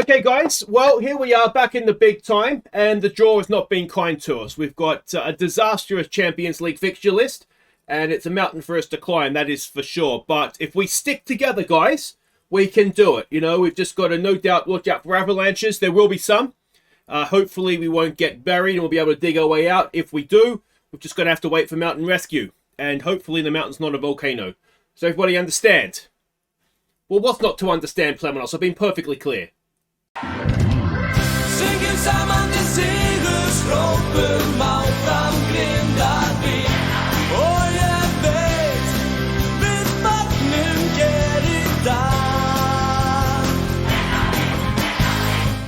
Okay, guys, well, here we are back in the big time, and the draw has not been kind to us. We've got a disastrous Champions League fixture list, and it's a mountain for us to climb, that is for sure. But if we stick together, guys, we can do it. You know, we've just got to no doubt watch out for avalanches. There will be some. Hopefully, we won't get buried, and we'll be able to dig our way out. If we do, we're just going to have to wait for mountain rescue, and hopefully the mountain's not a volcano. So everybody understand? Well, what's not to understand, Plemenos? I've been perfectly clear. Synger samman till segerskroppen Maltan Grindavik Och jag vet vattnen ger idag.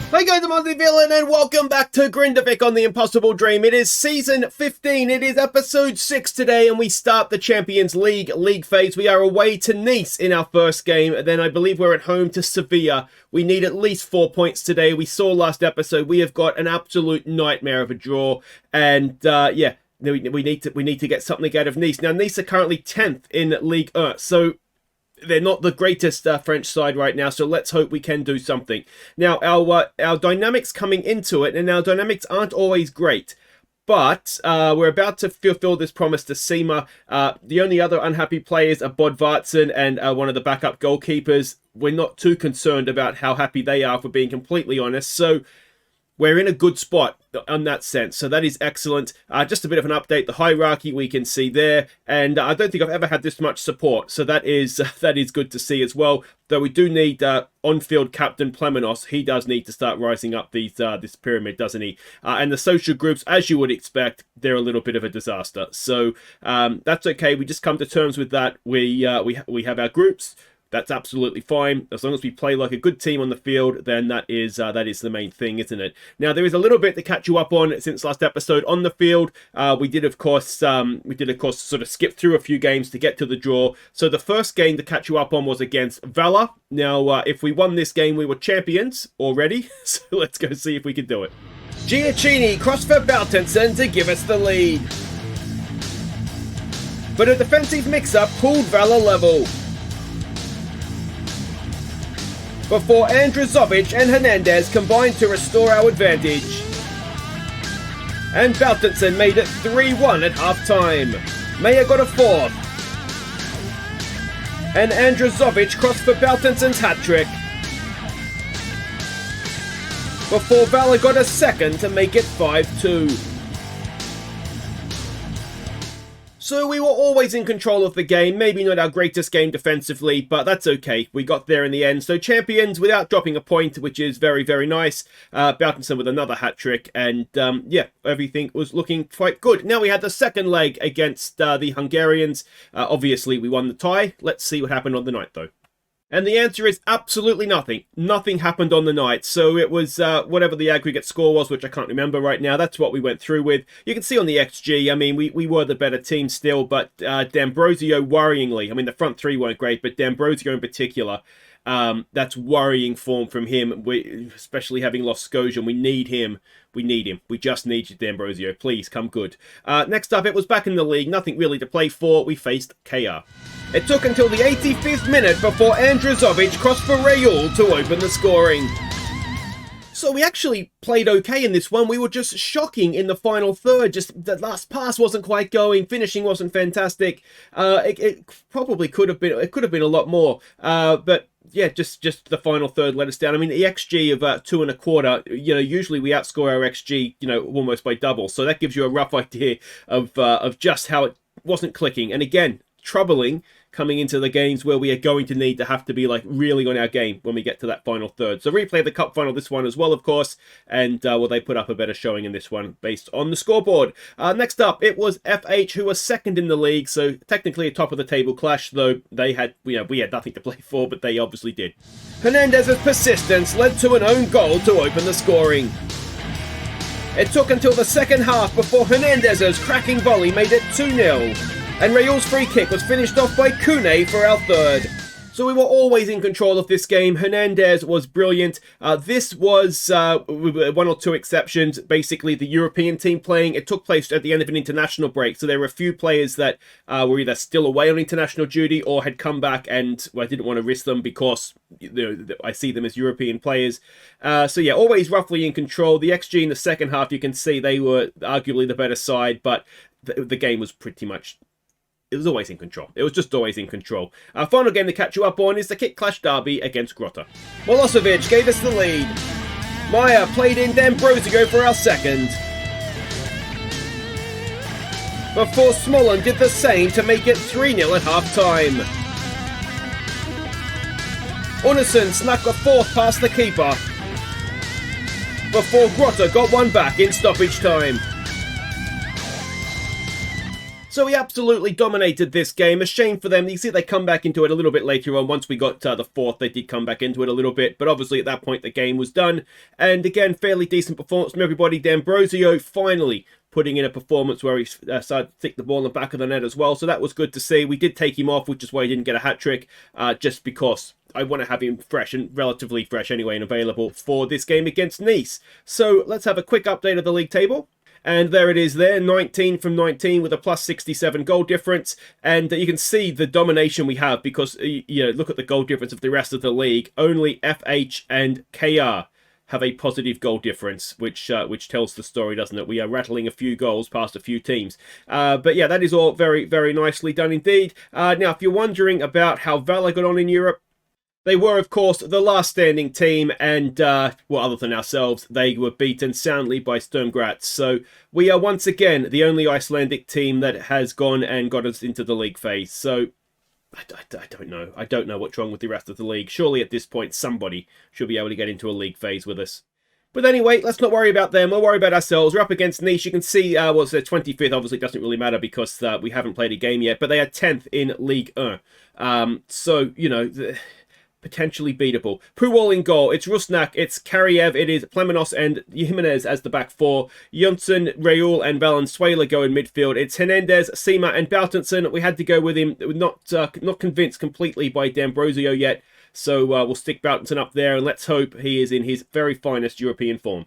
Hey guys, I'm Aussie Villain and welcome back to Grindavik on the Impossible Dream. It is season 15, it is episode 6 today, and we start the Champions League phase. We are away to Nice in our first game, and then I believe we're at home to Sevilla. We need at least 4 points today. We saw last episode, we have got an absolute nightmare of a draw, and yeah, we need to get something out of Nice. Now, Nice are currently 10th in Ligue 1, so they're not the greatest French side right now, so let's hope we can do something. Now, our dynamics coming into it, and our dynamics aren't always great, but we're about to fulfill this promise to Sima. The only other unhappy players are Bodvartsen and one of the backup goalkeepers. We're not too concerned about how happy they are, for being completely honest, so we're in a good spot on that sense, so that is excellent. Just a bit of an update, the hierarchy we can see there, and I don't think I've ever had this much support, so that is good to see as well. Though we do need on-field captain Plemenos. He does need to start rising up this pyramid, doesn't he? And the social groups, as you would expect, they're a little bit of a disaster. So that's okay. We just come to terms with that. We have our groups. That's absolutely fine. As long as we play like a good team on the field, then that is the main thing, isn't it? Now, there is a little bit to catch you up on since last episode on the field. We did, of course, sort of skip through a few games to get to the draw. So the first game to catch you up on was against Valla. Now, if we won this game, we were champions already. So let's go see if we can do it. Giacchini crossed for Baltensen to give us the lead. But a defensive mix-up pulled Valla level, before Andrizovic and Hernandez combined to restore our advantage. And Baltensen made it 3-1 at half-time. Meyer got a fourth. And Andrizovic crossed for Baltensen's hat-trick, before Valla got a second to make it 5-2. So we were always in control of the game, maybe not our greatest game defensively, but that's okay. We got there in the end. So champions without dropping a point, which is very, very nice. Baltensen with another hat-trick, and yeah, everything was looking quite good. Now we had the second leg against the Hungarians. Obviously, we won the tie. Let's see what happened on the night, though. And the answer is absolutely nothing. Nothing happened on the night. So it was whatever the aggregate score was, which I can't remember right now. That's what we went through with. You can see on the XG, I mean, we were the better team still, but D'Ambrosio worryingly, I mean, the front three weren't great, but D'Ambrosio in particular, that's worrying form from him, especially having lost Scotia. We need him. We need him. We just need you, D'Ambrosio. Please, come good. Next up, it was back in the league. Nothing really to play for. We faced KR. It took until the 85th minute before Andrizovic crossed for Raul to open the scoring. So we actually played okay in this one. We were just shocking in the final third. Just the last pass wasn't quite going. Finishing wasn't fantastic. It probably could have been. It could have been a lot more. But yeah, just the final third let us down. I mean, the XG of 2.25. You know, usually we outscore our XG, you know, almost by double. So that gives you a rough idea of just how it wasn't clicking. And again, troubling coming into the games where we are going to need to have to be like really on our game when we get to that final third. So replay the cup final, this one as well, of course, and well, they put up a better showing in this one based on the scoreboard. Next up, it was FH, who was second in the league, so technically a top of the table clash, though they had, you know, we had nothing to play for, but they obviously did. Hernandez's persistence led to an own goal to open the scoring. It took until the second half before Hernandez's cracking volley made it 2-0. And Raul's free kick was finished off by Kune for our third. So we were always in control of this game. Hernandez was brilliant. This was, with one or two exceptions, basically the European team playing. It took place at the end of an international break, so there were a few players that were either still away on international duty or had come back, and I didn't want to risk them because I see them as European players. So yeah, always roughly in control. The XG in the second half, you can see they were arguably the better side, but the game was pretty much... It was always in control. It was just always in control. Our final game to catch you up on is the Kit Clash Derby against Grotta. Milosevic gave us the lead. Meyer played in D'Ambrosio for our second. Before Smollen did the same to make it 3-0 at half-time. Unnison snuck a fourth past the keeper. Before Grotta got one back in stoppage time. So we absolutely dominated this game. A shame for them. You see they come back into it a little bit later on. Once we got the fourth, they did come back into it a little bit. But obviously at that point the game was done. And again, fairly decent performance from everybody. D'Ambrosio finally putting in a performance where he started to stick the ball in the back of the net as well. So that was good to see. We did take him off, which is why he didn't get a hat-trick. Just because I want to have him fresh and relatively fresh anyway and available for this game against Nice. So let's have a quick update of the league table. And there it is there, 19 from 19 with a plus 67 goal difference. And you can see the domination we have because, look at the goal difference of the rest of the league. Only FH and KR have a positive goal difference, which tells the story, doesn't it? We are rattling a few goals past a few teams. But yeah, that is all very, very nicely done indeed. Now, if you're wondering about how Valor got on in Europe, they were, of course, the last standing team, and, well, other than ourselves, they were beaten soundly by Sturm Graz. So we are once again the only Icelandic team that has gone and got us into the league phase. So I don't know. I don't know what's wrong with the rest of the league. Surely at this point, somebody should be able to get into a league phase with us. But anyway, let's not worry about them. We'll worry about ourselves. We're up against Nice. You can see, what's their 25th? Obviously, it doesn't really matter because we haven't played a game yet. But they are 10th in League 1. So, potentially beatable. Puwal in goal. It's Rusnak, it's Kariev, it is Plemenos and Jimenez as the back four. Jonsson, Reul and Valenzuela go in midfield. It's Hernandez, Sima and Bautenson. We had to go with him. Not convinced completely by D'Ambrosio yet. So we'll stick Bautenson up there and let's hope he is in his very finest European form.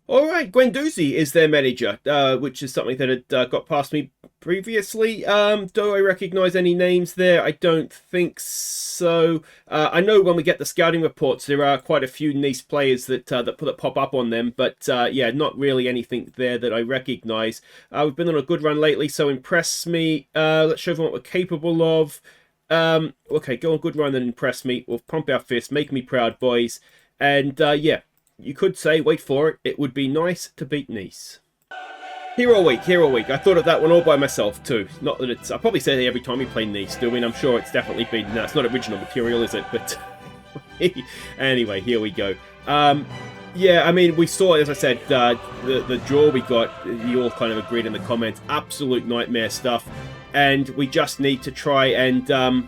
Alright, Guendouzi is their manager, which is something that had got past me previously. Do I recognise any names there? I don't think so. I know when we get the scouting reports, there are quite a few Nice players that pop up on them, but yeah, not really anything there that I recognise. We've been on a good run lately, so impress me. Let's show them what we're capable of. Okay, go on good run and impress me. We'll pump our fist, make me proud, boys. And yeah. You could say, wait for it, it would be nice to beat Nice. Hero Week, Hero Week. I thought of that one all by myself too. Not that it's... I probably say it every time we play Nice. I mean, I'm sure it's definitely been... No, it's not original material, is it? But anyway, here we go. Yeah, I mean, we saw, as I said, the draw we got. You all kind of agreed in the comments. Absolute nightmare stuff. And we just need to try and...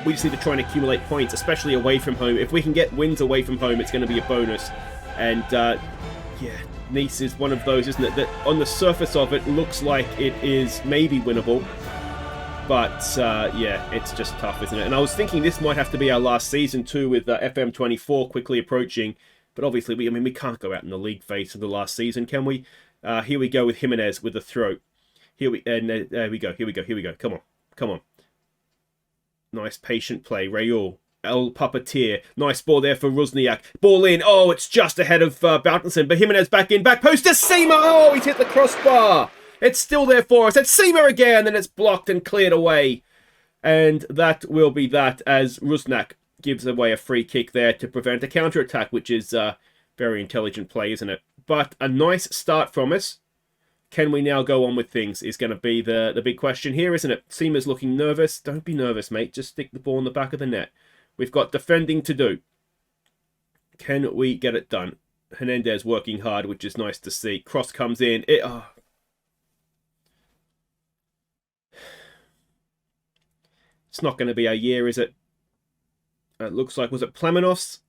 we just need to try and accumulate points, especially away from home. If we can get wins away from home, it's going to be a bonus. And, yeah, Nice is one of those, isn't it? That on the surface of it, looks like it is maybe winnable. But, yeah, it's just tough, isn't it? And I was thinking this might have to be our last season, too, with FM23 quickly approaching. But obviously, we can't go out in the league phase for the last season, can we? Here we go with Jimenez with the throw. There we go, here we go. Come on, come on. Nice patient play. Reul. El Puppeteer. Nice ball there for Rusniak. Ball in. Oh, it's just ahead of Bautenson. But Jimenez back in. Back post to Seema. Oh, he's hit the crossbar. It's still there for us. It's Seema again. And it's blocked and cleared away. And that will be that as Rusnak gives away a free kick there to prevent a counter-attack, which is very intelligent play, isn't it? But a nice start from us. Can we now go on with things is going to be the big question here, isn't it? Seema's looking nervous. Don't be nervous, mate. Just stick the ball in the back of the net. We've got defending to do. Can we get it done? Hernandez working hard, which is nice to see. Cross comes in. It's not going to be our year, is it? It looks like, was it Plemenos?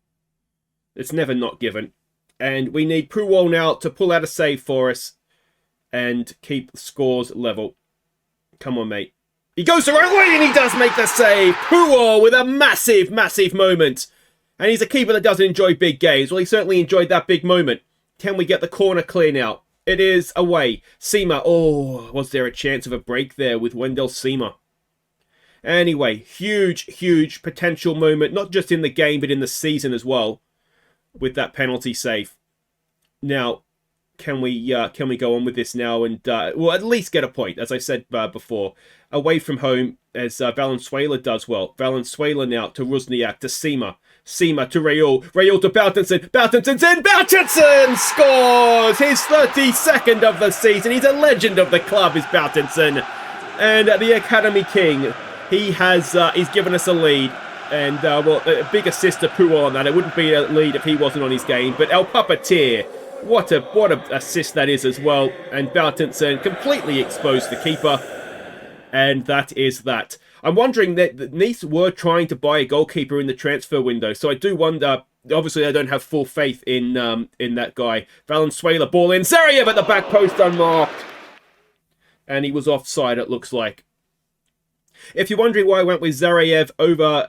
It's never not given. And we need Puwal now to pull out a save for us. And keep scores level. Come on, mate. He goes the right way and he does make the save. Puol with a massive, massive moment. And he's a keeper that doesn't enjoy big games. Well, he certainly enjoyed that big moment. Can we get the corner clear now? It is away. Seema. Oh, was there a chance of a break there with Wendell Seema? Anyway, huge, huge potential moment, not just in the game, but in the season as well, with that penalty save. Now, can we go on with this now and, well, at least get a point, as I said before. Away from home, as Valenzuela does well. Valenzuela now to Rusniak, to Seema. Seema to Raul. Raul to Boutenson. Boutensen's in. Boutenson scores his 32nd of the season. He's a legend of the club, is Boutenson. And the Academy King, he's given us a lead. And, well, a big assist to Puol on that. It wouldn't be a lead if he wasn't on his game. But El Puppeteer, what a assist that is as well. And Boutenson completely exposed the keeper. And that is that. I'm wondering that Nice were trying to buy a goalkeeper in the transfer window. So I do wonder, obviously I don't have full faith in that guy. Valenzuela, ball in. Zariev at the back post, unmarked. And he was offside, it looks like. If you're wondering why I went with Zariev over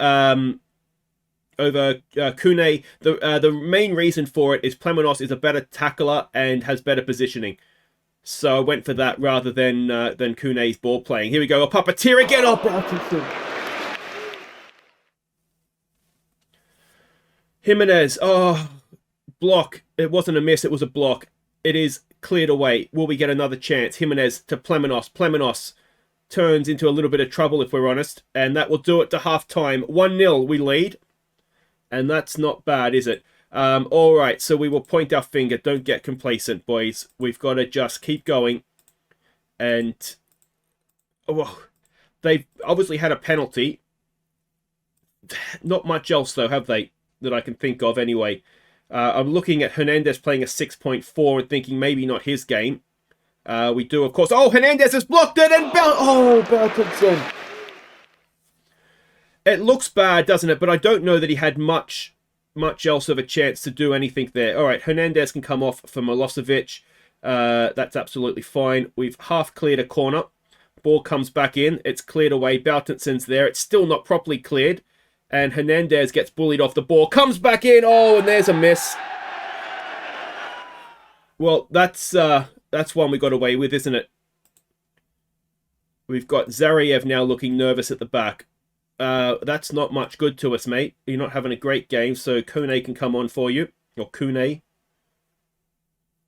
Kune, the main reason for it is Plemenos is a better tackler and has better positioning. So I went for that rather than Kune's ball playing. Here we go. A Puppeteer again. Oh, Boutenson. Jimenez. Oh, block. It wasn't a miss. It was a block. It is cleared away. Will we get another chance? Jimenez to Plemenos. Plemenos turns into a little bit of trouble, if we're honest. And that will do it to half-time. 1-0 we lead. And that's not bad, is it? All right, so we will point our finger. Don't get complacent, boys. We've got to just keep going. And they've obviously had a penalty. Not much else, though, have they? That I can think of, anyway. I'm looking at Hernandez playing a 6.4 and thinking maybe not his game. We do, of course. Oh, Hernandez has blocked it, and Boutenson. It looks bad, doesn't it? But I don't know that he had much else of a chance to do anything there. All right, Hernandez can come off for Milosevic. That's absolutely fine. We've half cleared a corner. Ball comes back in. It's cleared away. Boutenson's there. It's still not properly cleared. And Hernandez gets bullied off the ball. Comes back in. Oh, and there's a miss. Well, that's one we got away with, isn't it? We've got Zariev now looking nervous at the back. That's not much good to us, mate. You're not having a great game, so Kune can come on for you. Or Kune.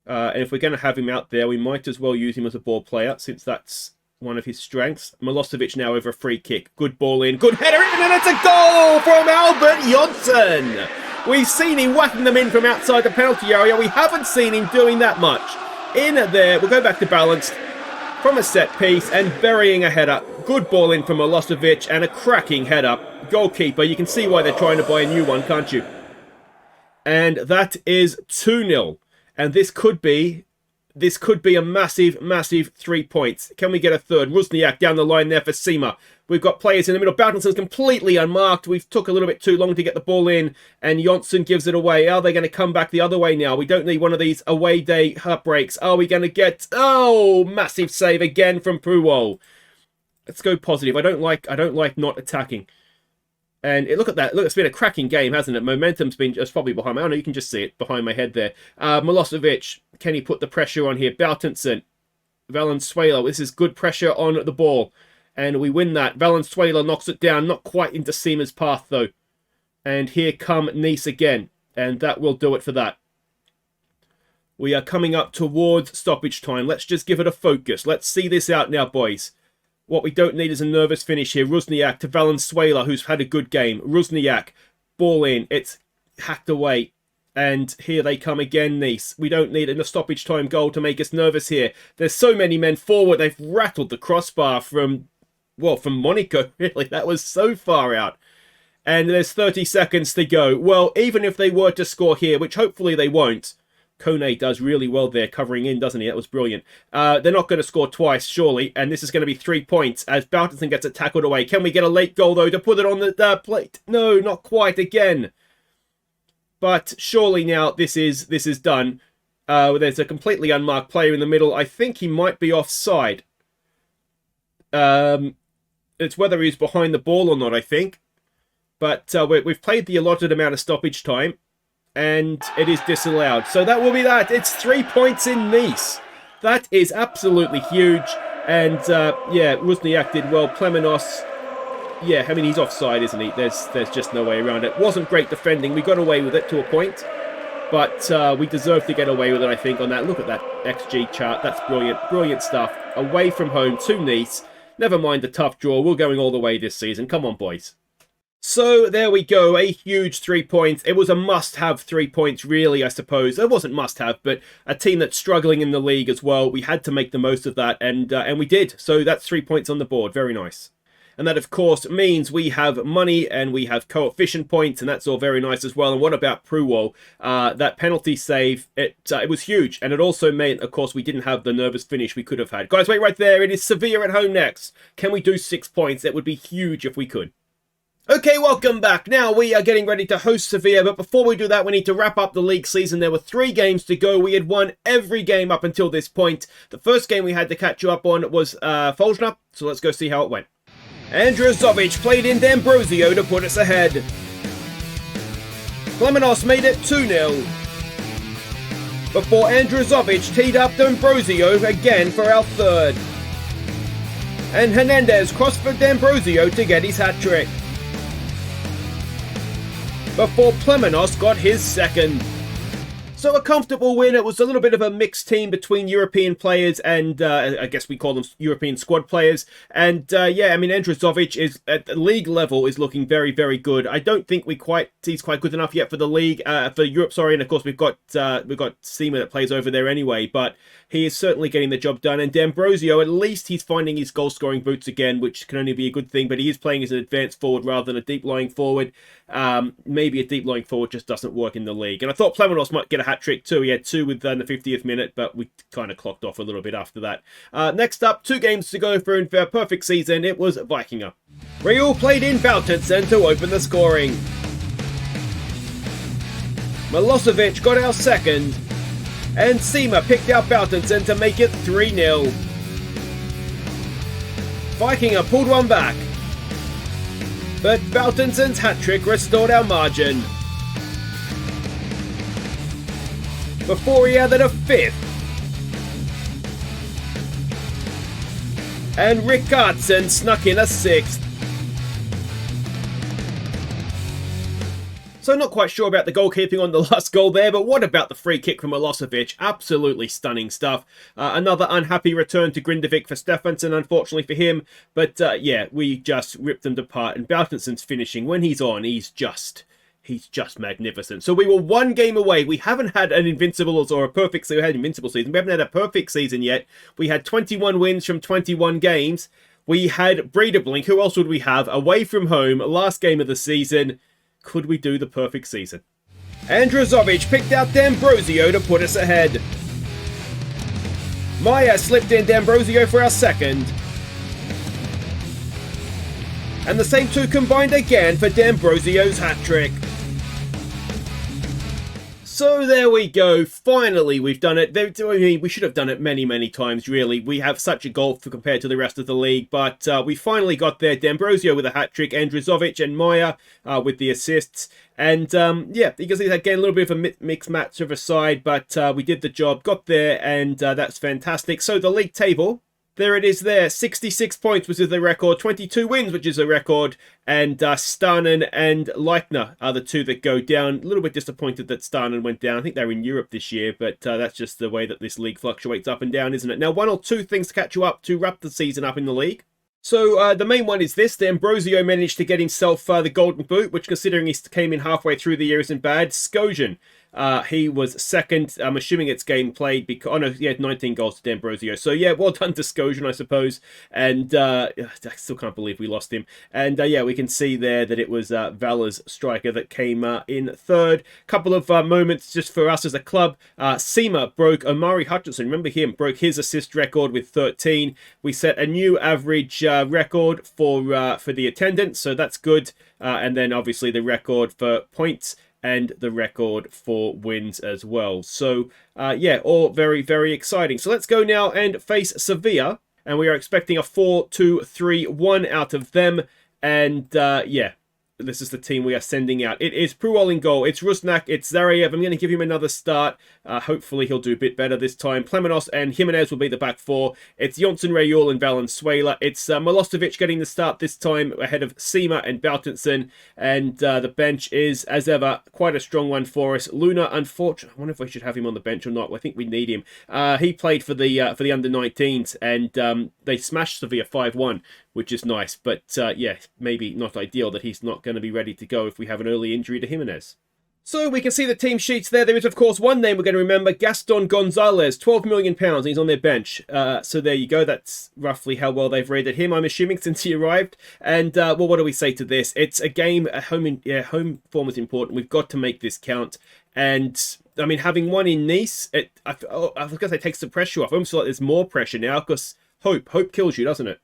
And if we're going to have him out there, we might as well use him as a ball player, since that's one of his strengths. Milosevic now over a free kick. Good ball in. Good header in, and it's a goal from Albert Jonsson! We've seen him whacking them in from outside the penalty area. We haven't seen him doing that much. In there, we'll go back to balanced. From a set piece and burying a header. Good ball in from Milosevic and a cracking header. Goalkeeper, you can see why they're trying to buy a new one, can't you? And that is 2-0. And this could be a massive, massive 3 points. Can we get a third? Rusniak down the line there for Seema. We've got players in the middle. Boutenson's completely unmarked. We've took a little bit too long to get the ball in, and Jonsson gives it away. Are they going to come back the other way now? We don't need one of these away day heartbreaks. Are we going to get... Oh, massive save again from Puol. Let's go positive. I don't like not attacking. And look at that. Look, it's been a cracking game, hasn't it? Momentum's been just probably behind me. Oh, no, you can just see it behind my head there. Milosevic, can he put the pressure on here? Boutenson, Valenzuela. This is good pressure on the ball. And we win that. Valenzuela knocks it down. Not quite into Seema's path, though. And here come Nice again. And that will do it for that. We are coming up towards stoppage time. Let's just give it a focus. Let's see this out now, boys. What we don't need is a nervous finish here. Rusniak to Valenzuela, who's had a good game. Rusniak, ball in. It's hacked away. And here they come again, Nice. We don't need a stoppage time goal to make us nervous here. There's so many men forward. They've rattled the crossbar from Monaco, really. That was so far out. And there's 30 seconds to go. Well, even if they were to score here, which hopefully they won't, Kone does really well there, covering in, doesn't he? That was brilliant. They're not going to score twice, surely. And this is going to be 3 points as Boutenson gets it tackled away. Can we get a late goal, though, to put it on the plate? No, not quite again. But surely now this is done. There's a completely unmarked player in the middle. I think he might be offside. It's whether he's behind the ball or not, I think. But we've played the allotted amount of stoppage time, and it is disallowed. So that will be that. It's 3 points in Nice. That is absolutely huge. And, yeah, Rusniak did well. Plemenos, yeah, I mean, he's offside, isn't he? There's just no way around it. Wasn't great defending. We got away with it to a point. But we deserve to get away with it, I think, on that. Look at that XG chart. That's brilliant. Brilliant stuff. Away from home to Nice. Never mind the tough draw. We're going all the way this season. Come on, boys. So there we go, a huge 3 points. It was a must-have 3 points, really, I suppose. It wasn't must-have, but a team that's struggling in the league as well. We had to make the most of that, and we did. So that's 3 points on the board. Very nice. And that, of course, means we have money and we have coefficient points, and that's all very nice as well. And what about Pruwall? That penalty save, it was huge. And it also meant, of course, we didn't have the nervous finish we could have had. Guys, wait right there. It is Sevilla at home next. Can we do 6 points? That would be huge if we could. Okay, welcome back. Now we are getting ready to host Sevilla, but before we do that, we need to wrap up the league season. There were 3 games to go. We had won every game up until this point. The first game we had to catch you up on was Folsna, so let's go see how it went. Andrizovic played in D'Ambrosio to put us ahead. Plemenos made it 2-0. Before Andrizovic teed up D'Ambrosio again for our third. And Hernandez crossed for D'Ambrosio to get his hat-trick. Before Plemenos got his second. So a comfortable win. It was a little bit of a mixed team between European players and I guess we call them European squad players. And yeah, I mean, Andrizovic is at the league level is looking very, very good. I don't think he's quite good enough yet for the league, for Europe. Sorry, and of course we've got Seema that plays over there anyway. But he is certainly getting the job done. And D'Ambrosio, at least he's finding his goal-scoring boots again, which can only be a good thing. But he is playing as an advanced forward rather than a deep-lying forward. Maybe a deep-lying forward just doesn't work in the league. And I thought Plemenos might get a hat-trick too. He had 2 within the 50th minute, but we kind of clocked off a little bit after that. Next up, 2 games to go for a perfect season. It was Vikinga. Real played in Bautinson to open the scoring. Milosevic got our second. And Seema picked out Bautinson to make it 3-0. Vikinga pulled one back. But Bautinson's hat-trick restored our margin. Before he added a 5th. And Rickardsson snuck in a 6th. So not quite sure about the goalkeeping on the last goal there, but what about the free kick from Milosevic? Absolutely stunning stuff. Another unhappy return to Grindavik for Stefansson, unfortunately for him. But yeah, we just ripped them apart. And Bautinson's finishing, when he's on, he's just magnificent. So we were 1 game away. We haven't had an invincible or a perfect season. We had an invincible season. We haven't had a perfect season yet. We had 21 wins from 21 games. We had Breidablik. Who else would we have? Away from home, last game of the season. Could we do the perfect season? Andrizovic picked out D'Ambrosio to put us ahead. Maya slipped in D'Ambrosio for our second. And the same 2 combined again for D'Ambrosio's hat-trick. So there we go. Finally, we've done it. I mean, we should have done it many, many times, really. We have such a gulf compared to the rest of the league, but we finally got there. D'Ambrosio with a hat-trick, Andrizovic and Maya with the assists. And yeah, you can see again a little bit of a mixed match of a side, but we did the job, got there, and that's fantastic. So the league table, there it is there. 66 points, which is the record. 22 wins, which is a record. And Stanen and Leichner are the 2 that go down. A little bit disappointed that Stanen went down. I think they're in Europe this year, but that's just the way that this league fluctuates up and down, isn't it? Now, 1 or 2 things to catch you up to wrap the season up in the league. So the main one is this. D'Ambrosio managed to get himself the Golden Boot, which considering he came in halfway through the year isn't bad. Skojan, he was second. I'm assuming it's game played because... Oh no, he had 19 goals to D'Ambrosio. So yeah, well done to Skojan, I suppose. And I still can't believe we lost him. And yeah, we can see there that it was Vala's striker that came in third. Couple of moments just for us as a club. Seema broke Omari Hutchinson. Remember him? Broke his assist record with 13. We set a new average record for the attendance, so that's good. And then obviously the record for points and the record for wins as well. So yeah, all very, very exciting. So let's go now and face Sevilla. And we are expecting a 4-2-3-1 out of them. And yeah, this is the team we are sending out. It is Pruol in goal. It's Rusnak. It's Zariev. I'm going to give him another start. Hopefully he'll do a bit better this time. Plemenos and Jimenez will be the back four. It's Jonsson, Rayul and Valenzuela. It's Milosevic getting the start this time ahead of Sima and Bautenson. And the bench is, as ever, quite a strong one for us. Luna, unfortunately, I wonder if we should have him on the bench or not. I think we need him. He played for the under-19s and they smashed Sevilla 5-1. Which is nice, but yeah, maybe not ideal that he's not going to be ready to go if we have an early injury to Jimenez. So we can see the team sheets there. There is, of course, one name we're going to remember, Gaston Gonzalez, £12 million, and he's on their bench. So there you go. That's roughly how well they've rated him, I'm assuming, since he arrived. And, well, what do we say to this? It's a game, home form is important. We've got to make this count. And, I mean, having one in Nice, I was going to say it takes the pressure off. I almost feel like there's more pressure now because hope kills you, doesn't it?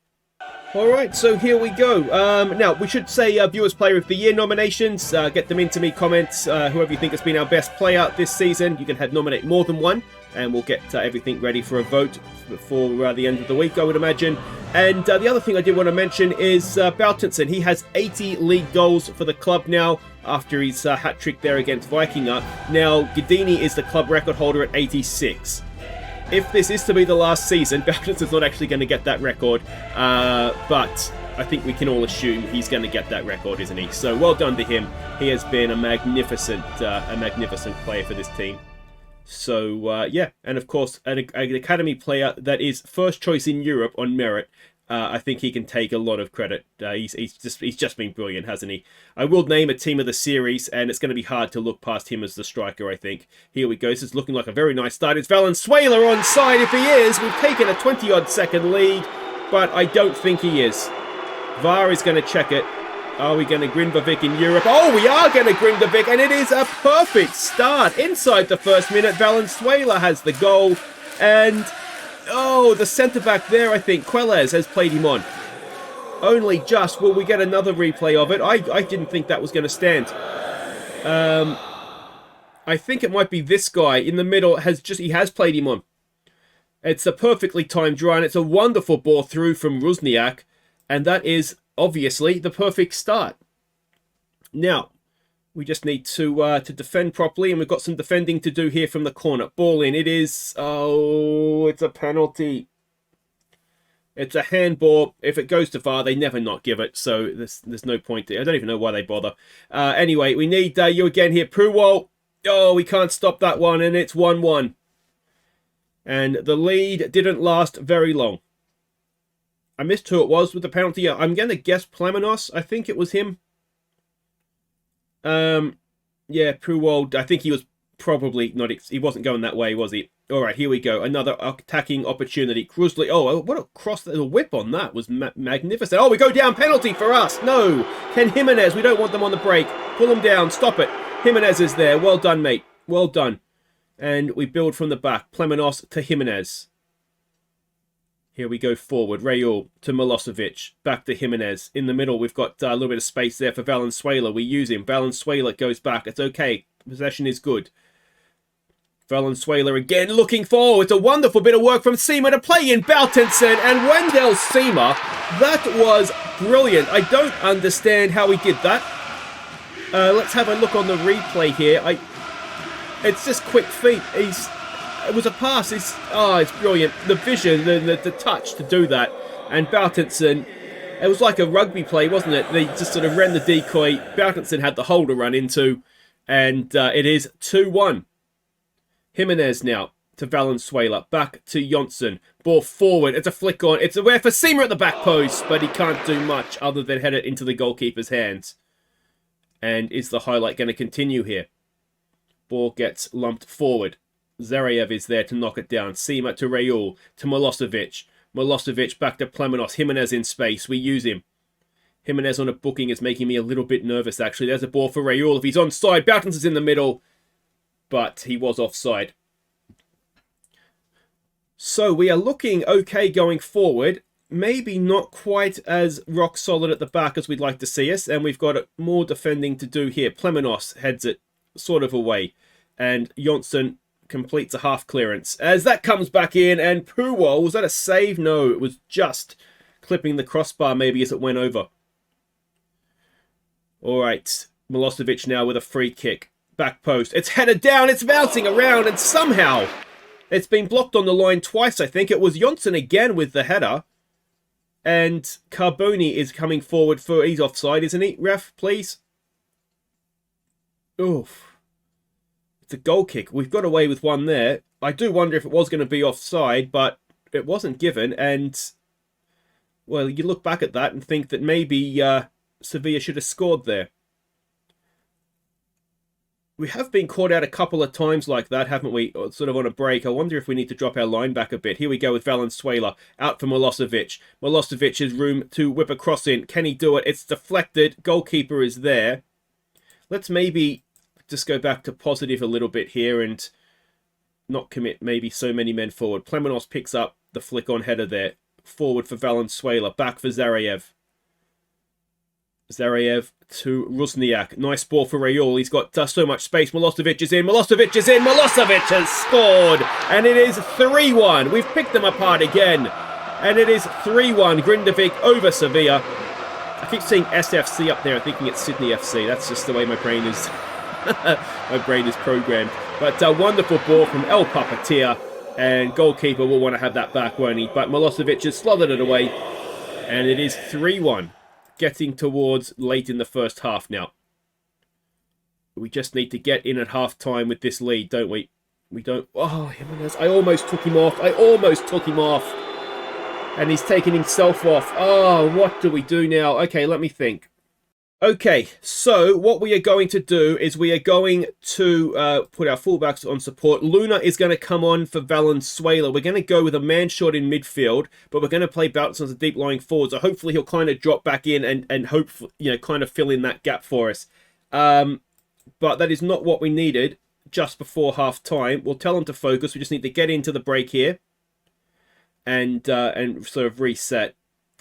Alright, so here we go. Now, we should say Viewers Player of the Year nominations. Get them into me, comments. Whoever you think has been our best player this season. You can nominate more than one. And we'll get everything ready for a vote before the end of the week, I would imagine. And the other thing I did want to mention is Bautenson. He has 80 league goals for the club now after his hat-trick there against Vikinga. Now, Gadini is the club record holder at 86. If this is to be the last season, Bautenson not actually going to get that record, but I think we can all assume he's going to get that record, isn't he? So well done to him. He has been a magnificent player for this team. So yeah, and of course an academy player that is first choice in Europe on merit. I think he can take a lot of credit. He's just been brilliant, hasn't he? I will name a team of the series, and it's going to be hard to look past him as the striker, I think. Here we go. This is looking like a very nice start. It's Valenzuela onside. If he is, we've taken a 20-odd second lead, but I don't think he is. VAR is going to check it. Are we going to Grindavik in Europe? Oh, we are going to Grindavik, and it is a perfect start. Inside the first minute, Valenzuela has the goal, and oh, the centre-back there, I think, Queles has played him on. Only just. Will we get another replay of it? I didn't think that was going to stand. I think it might be this guy in the middle. He has played him on. It's a perfectly timed run. It's a wonderful ball through from Rusniak. And that is, obviously, the perfect start. Now, we just need to defend properly, and we've got some defending to do here from the corner. Ball in. It is... Oh, it's a penalty. It's a handball. If it goes to VAR, they never not give it, so there's no point. I don't even know why they bother. Anyway, we need you again here. Pruol. Oh, we can't stop that one, and it's 1-1. And the lead didn't last very long. I missed who it was with the penalty. I'm going to guess Plemenos. I think it was him. Yeah, Pruol, I think he was probably not... He wasn't going that way, was he? All right, here we go. Another attacking opportunity. Krusli. Oh, what a cross. The whip on that was magnificent. Oh, we go down. Penalty for us. No. Ken Jimenez. We don't want them on the break. Pull them down. Stop it. Jimenez is there. Well done, mate. Well done. And we build from the back. Plemenos to Jimenez. Here we go forward. Rayul to Milosevic. Back to Jimenez. In the middle, we've got a little bit of space there for Valenzuela. We use him. Valenzuela goes back. It's okay. Possession is good. Valenzuela again looking forward. It's a wonderful bit of work from Sima to play in Bautenson and Wendell Sima. That was brilliant. I don't understand how he did that. Let's have a look on the replay here. It's just quick feet. It was a pass. It's brilliant. The vision, the touch to do that. And Bautenson, it was like a rugby play, wasn't it? They just sort of ran the decoy. Bautenson had the hole to run into. And it is 2-1. Jimenez now to Valenzuela. Back to Jonsson. Ball forward. It's a flick on. It's aware for Sima at the back post. But he can't do much other than head it into the goalkeeper's hands. And is the highlight going to continue here? Ball gets lumped forward. Zariev is there to knock it down. Sima to Rayul. To Milosevic. Milosevic back to Plemenos. Jimenez in space. We use him. Jimenez on a booking is making me a little bit nervous, actually. There's a ball for Rayul. If he's onside, Bautenson's in the middle. But he was offside. So we are looking okay going forward. Maybe not quite as rock solid at the back as we'd like to see us. And we've got more defending to do here. Plemenos heads it sort of away. And Jonsson completes a half clearance. As that comes back in, and Puwal, was that a save? No, it was just clipping the crossbar maybe as it went over. All right, Milosevic now with a free kick. Back post. It's headed down, it's bouncing around, and somehow it's been blocked on the line twice, I think. It was Jonsson again with the header. And Carboni is coming forward for... He's offside, isn't he? Ref, please. Oof. It's a goal kick. We've got away with one there. I do wonder if it was going to be offside, but it wasn't given. And, well, you look back at that and think that maybe Sevilla should have scored there. We have been caught out a couple of times like that, haven't we? Sort of on a break. I wonder if we need to drop our line back a bit. Here we go with Valenzuela. Out for Milosevic. Milosevic has room to whip a cross in. Can he do it? It's deflected. Goalkeeper is there. Let's maybe just go back to positive a little bit here and not commit maybe so many men forward. Plemenos picks up the flick-on header there. Forward for Valenzuela. Back for Zarayev. Zarayev to Rusniak. Nice ball for Rayul. He's got so much space. Milosevic is in. Milosevic is in. Milosevic has scored. And it is 3-1. We've picked them apart again. And it is 3-1. Grindavik over Sevilla. I keep seeing SFC up there. I'm thinking it's Sydney FC. That's just the way my brain is programmed. But a wonderful ball from El Papatia. And goalkeeper will want to have that back, won't he? But Milosevic has slaughtered it away. And it is 3-1. Getting towards late in the first half now. We just need to get in at half time with this lead, don't we? We don't... Oh, Jimenez. I almost took him off. And he's taken himself off. Oh, what do we do now? Okay, let me think. Okay, so what we are going to do is we are going to put our fullbacks on support. Luna is going to come on for Valenzuela. We're going to go with a man shot in midfield, but we're going to play Bouts as a deep lying forward. So hopefully he'll kind of drop back in and hopefully, kind of fill in that gap for us. But that is not what we needed just before half time. We'll tell him to focus. We just need to get into the break here and sort of reset.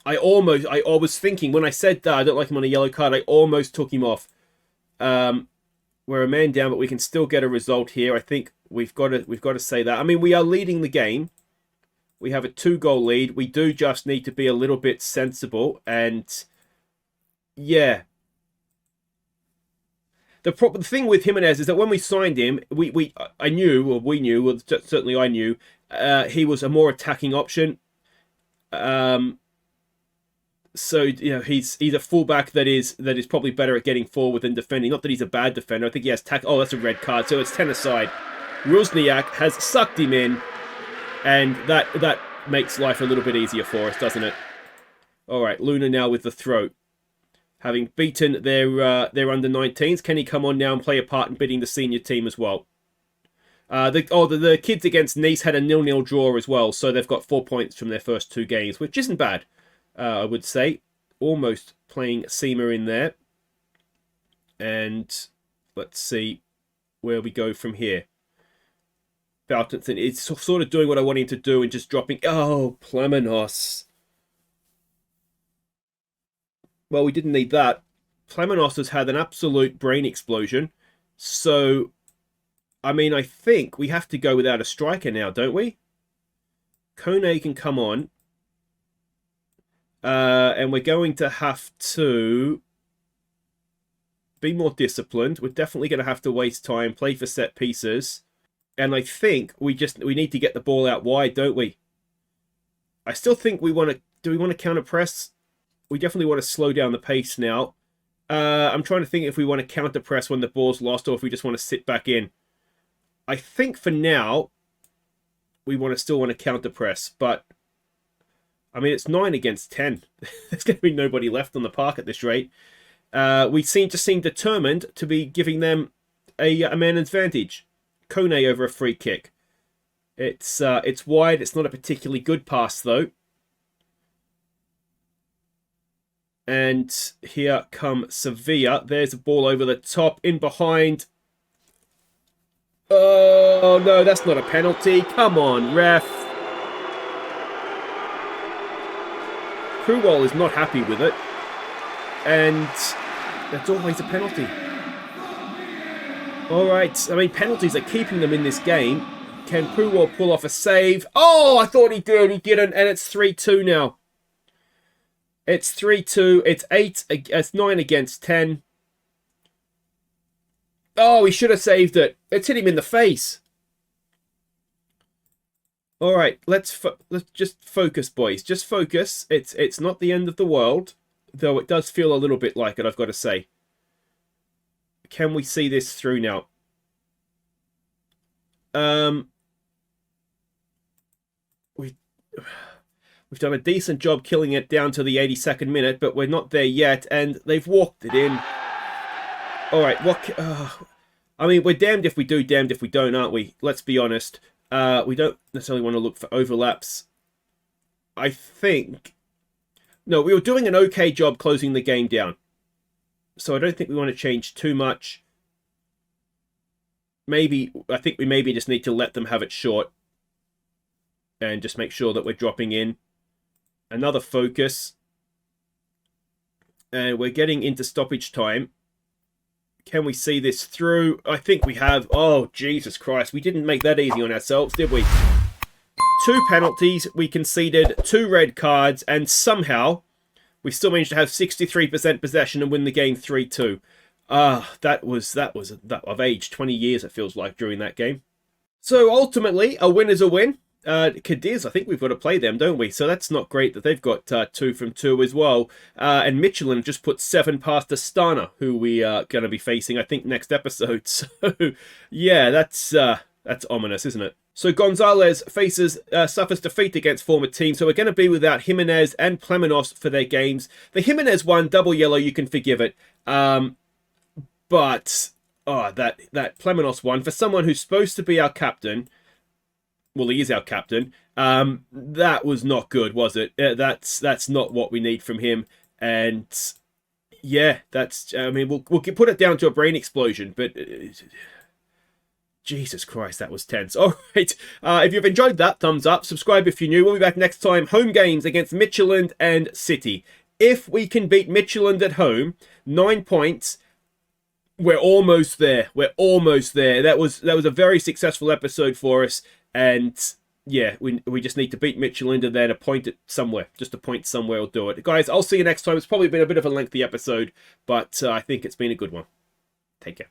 I was thinking when I said I don't like him on a yellow card, I almost took him off. We're a man down, but we can still get a result here. I think we've got to say that. I mean, we are leading the game. We have a 2-goal lead. We do just need to be a little bit sensible, and yeah. The thing with Jimenez is that when we signed him, we knew, certainly I knew, he was a more attacking option. So, he's a fullback that is probably better at getting forward than defending. Not that he's a bad defender. I think he has Oh, that's a red card. So it's 10 aside. Rusniak has sucked him in. And that makes life a little bit easier for us, doesn't it? All right, Luna now with the throw. Having beaten their under-19s, can he come on now and play a part in beating the senior team as well? The kids against Nice had a 0-0 draw as well. So they've got 4 points from their first 2 games, which isn't bad. I would say. Almost playing Seema in there. And let's see where we go from here. Boutenson is sort of doing what I want him to do and just dropping... Oh, Plemenos. Well, we didn't need that. Plemenos has had an absolute brain explosion. So, I mean, I think we have to go without a striker now, don't we? Kone can come on. And we're going to have to be more disciplined. We're definitely going to have to waste time, play for set pieces. And I think we need to get the ball out wide, don't we? I still think do we want to counter press? We definitely want to slow down the pace now. I'm trying to think if we want to counter press when the ball's lost or if we just want to sit back in. I think for now, we still want to counter press, but I mean, it's 9 against 10. There's going to be nobody left on the park at this rate. We seem determined to be giving them a man advantage. Kone over a free kick. It's wide. It's not a particularly good pass, though. And here come Sevilla. There's a ball over the top, in behind. Oh, no, that's not a penalty. Come on, ref. Puwal is not happy with it, and that's always a penalty. All right. I mean, penalties are keeping them in this game. Can Puwar pull off a save? Oh, I thought he did. He didn't, and it's 3-2 now. It's 3-2. It's 9 against 10. Oh, he should have saved it. It's hit him in the face. All right, let's just focus, boys. Just focus. It's not the end of the world, though it does feel a little bit like it, I've got to say. Can we see this through now? We've done a decent job killing it down to the 82nd minute, but we're not there yet, and they've walked it in. All right, I mean, we're damned if we do, damned if we don't, aren't we? Let's be honest. We don't necessarily want to look for overlaps. I think... No, we were doing an okay job closing the game down. So I don't think we want to change too much. I think we maybe just need to let them have it short. And just make sure that we're dropping in. Another focus. And we're getting into stoppage time. Can we see this through? I think we have. Oh, Jesus Christ. We didn't make that easy on ourselves, did we? 2 penalties. We conceded 2 red cards. And somehow, we still managed to have 63% possession and win the game 3-2. I've aged 20 years, it feels like, during that game. So, ultimately, a win is a win. Cadiz, I think we've got to play them, don't we? So that's not great that they've got 2 from 2 as well. And Michelin just put 7 past Astana, who we are going to be facing, I think, next episode. So, yeah, that's ominous, isn't it? So Gonzalez suffers defeat against former team. So we're going to be without Jimenez and Plemenos for their games. The Jimenez one, double yellow, you can forgive it. But that Plemenos one, for someone who's supposed to be our captain... Well, he is our captain. That was not good, was it? That's not what we need from him. And yeah, I mean, we'll put it down to a brain explosion. But Jesus Christ, that was tense. All right. If you've enjoyed that, thumbs up. Subscribe if you're new. We'll be back next time. Home games against Midtjylland and City. If we can beat Midtjylland at home, 9 points. We're almost there. We're almost there. That was a very successful episode for us. And yeah, we just need to beat Midtjylland and then a point it somewhere. Just a point somewhere will do it. Guys, I'll see you next time. It's probably been a bit of a lengthy episode, but I think it's been a good one. Take care.